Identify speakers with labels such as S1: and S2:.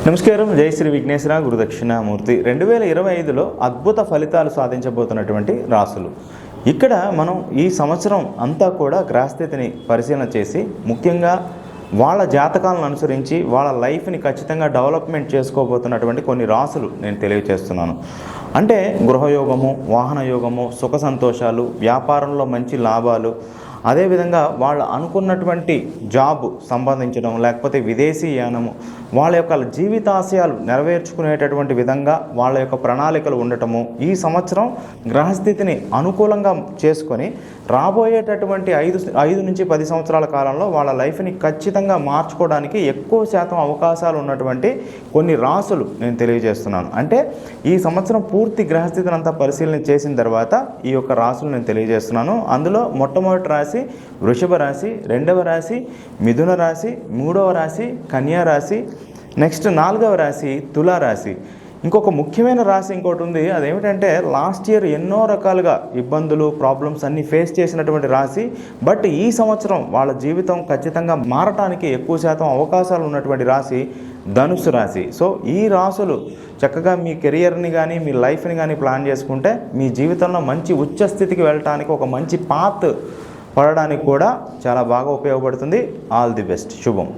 S1: నమస్కారం. జై శ్రీ విఘ్నేశ్వర గురుదక్షిణామూర్తి. 2025లో అద్భుత ఫలితాలు సాధించబోతున్నటువంటి రాసులు. ఇక్కడ మనం ఈ సంవత్సరం అంతా కూడా గ్రహస్థితిని పరిశీలన చేసి ముఖ్యంగా వాళ్ళ జాతకాలను అనుసరించి వాళ్ళ లైఫ్ని ఖచ్చితంగా డెవలప్మెంట్ చేసుకోబోతున్నటువంటి కొన్ని రాసులు నేను తెలియజేస్తున్నాను. అంటే గృహయోగము, వాహన యోగము, సుఖ సంతోషాలు, వ్యాపారంలో మంచి లాభాలు, అదేవిధంగా వాళ్ళు అనుకున్నటువంటి జాబ్ సంపాదించడం, లేకపోతే విదేశీ యానము, వాళ్ళ యొక్క జీవితాశయాలు నెరవేర్చుకునేటటువంటి విధంగా వాళ్ళ యొక్క ప్రణాళికలు ఉండటము, ఈ సంవత్సరం గ్రహస్థితిని అనుకూలంగా చేసుకొని రాబోయేటటువంటి 5 నుంచి 10 సంవత్సరాల కాలంలో వాళ్ళ లైఫ్ని ఖచ్చితంగా మార్చుకోవడానికి ఎక్కువ శాతం అవకాశాలు ఉన్నటువంటి కొన్ని రాసులు నేను తెలియజేస్తున్నాను. అంటే ఈ సంవత్సరం పూర్తి గ్రహస్థితిని అంతా పరిశీలన చేసిన తర్వాత ఈ యొక్క రాసులు నేను తెలియజేస్తున్నాను. అందులో మొట్టమొదటి రాశి వృషభ రాశి, రెండవ రాశి మిథున రాశి, మూడవ రాశి కన్యా రాశి, నెక్స్ట్ 4వ రాశి తులారాశి. ఇంకొక ముఖ్యమైన రాశి ఇంకోటి ఉంది. అదేమిటంటే లాస్ట్ ఇయర్ ఎన్నో రకాలుగా ఇబ్బందులు, ప్రాబ్లమ్స్ అన్నీ ఫేస్ చేసినటువంటి రాశి. బట్ ఈ సంవత్సరం వాళ్ళ జీవితం ఖచ్చితంగా మారటానికి ఎక్కువ శాతం అవకాశాలు ఉన్నటువంటి రాశి ధనుస్సు రాశి. సో ఈ రాసులు చక్కగా మీ కెరియర్ని కానీ మీ లైఫ్ని కానీ ప్లాన్ చేసుకుంటే మీ జీవితంలో మంచి ఉచ్చ స్థితికి వెళ్ళటానికి, ఒక మంచి పాత్ పడడానికి కూడా చాలా బాగా ఉపయోగపడుతుంది. All the best. శుభం.